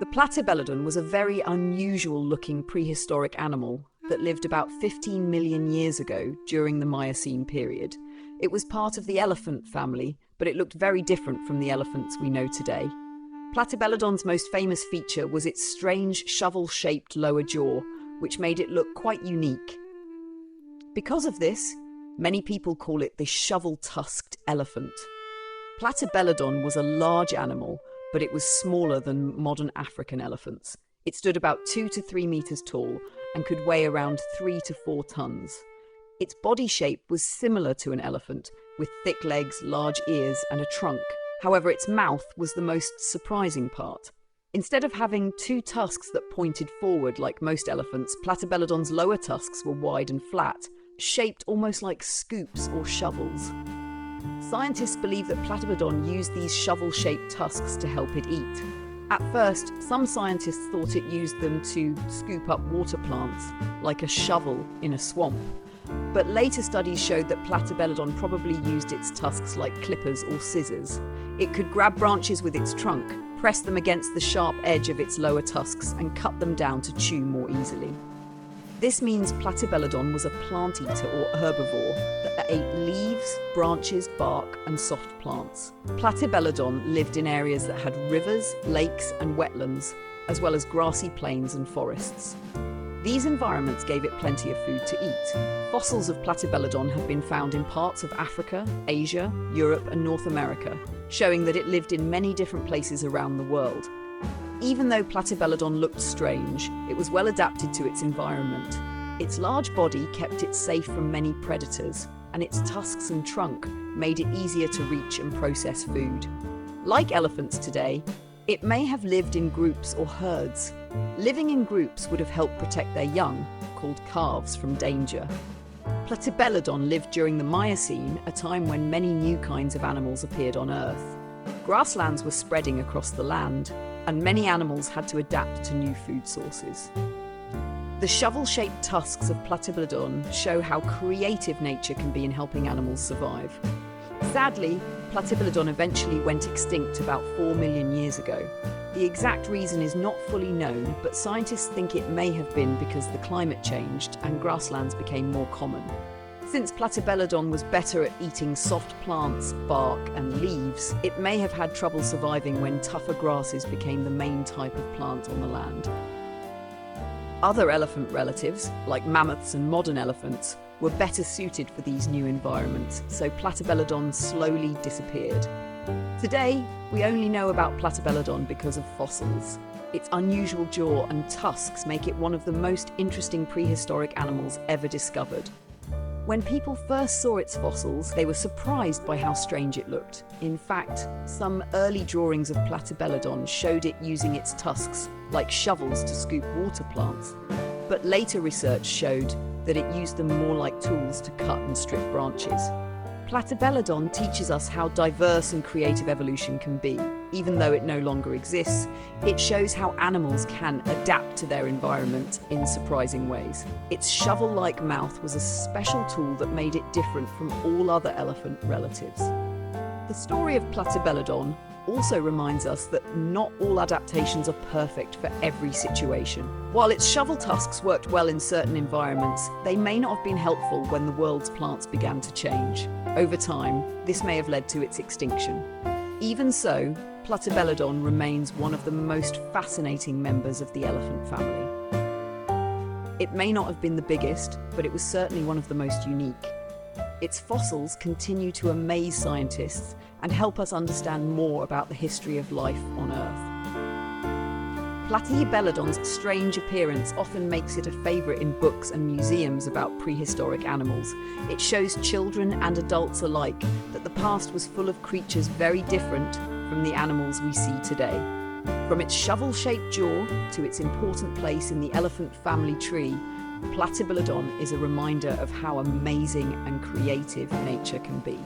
The Platybelodon was a very unusual-looking prehistoric animal that lived about 15 million years ago during the Miocene period. It was part of the elephant family, but it looked very different from the elephants we know today. Platybelodon's most famous feature was its strange shovel-shaped lower jaw, which made it look quite unique. Because of this, many people call it the shovel-tusked elephant. Platybelodon was a large animal, but it was smaller than modern African elephants. It stood about 2 to 3 meters tall and could weigh around 3 to 4 tons. Its body shape was similar to an elephant, with thick legs, large ears, and a trunk. However, its mouth was the most surprising part. Instead of having 2 tusks that pointed forward like most elephants, Platybelodon's lower tusks were wide and flat, shaped almost like scoops or shovels. Scientists believe that Platybelodon used these shovel-shaped tusks to help it eat. At first, some scientists thought it used them to scoop up water plants, like a shovel in a swamp. But later studies showed that Platybelodon probably used its tusks like clippers or scissors. It could grab branches with its trunk, press them against the sharp edge of its lower tusks, and cut them down to chew more easily. This means Platybelodon was a plant eater or herbivore that ate leaves, branches, bark, and soft plants. Platybelodon lived in areas that had rivers, lakes, and wetlands, as well as grassy plains and forests. These environments gave it plenty of food to eat. Fossils of Platybelodon have been found in parts of Africa, Asia, Europe, and North America, showing that it lived in many different places around the world. Even though Platybelodon looked strange, it was well adapted to its environment. Its large body kept it safe from many predators, and its tusks and trunk made it easier to reach and process food. Like elephants today, it may have lived in groups or herds. Living in groups would have helped protect their young, called calves, from danger. Platybelodon lived during the Miocene, a time when many new kinds of animals appeared on Earth. Grasslands were spreading across the land, and many animals had to adapt to new food sources. The shovel-shaped tusks of Platybelodon show how creative nature can be in helping animals survive. Sadly, Platybelodon eventually went extinct about 4 million years ago. The exact reason is not fully known, but scientists think it may have been because the climate changed and grasslands became more common. Since Platybelodon was better at eating soft plants, bark, and leaves, it may have had trouble surviving when tougher grasses became the main type of plant on the land. Other elephant relatives, like mammoths and modern elephants, were better suited for these new environments, so Platybelodon slowly disappeared. Today, we only know about Platybelodon because of fossils. Its unusual jaw and tusks make it one of the most interesting prehistoric animals ever discovered. When people first saw its fossils, they were surprised by how strange it looked. In fact, some early drawings of Platybelodon showed it using its tusks like shovels to scoop water plants. But later research showed that it used them more like tools to cut and strip branches. Platybelodon teaches us how diverse and creative evolution can be. Even though it no longer exists, it shows how animals can adapt to their environment in surprising ways. Its shovel-like mouth was a special tool that made it different from all other elephant relatives. The story of Platybelodon also reminds us that not all adaptations are perfect for every situation. While its shovel tusks worked well in certain environments, they may not have been helpful when the world's plants began to change. Over time, this may have led to its extinction. Even so, Platybelodon remains one of the most fascinating members of the elephant family. It may not have been the biggest, but it was certainly one of the most unique. Its fossils continue to amaze scientists and help us understand more about the history of life on Earth. Platybelodon's strange appearance often makes it a favourite in books and museums about prehistoric animals. It shows children and adults alike that the past was full of creatures very different from the animals we see today. From its shovel-shaped jaw to its important place in the elephant family tree, Platybelodon is a reminder of how amazing and creative nature can be.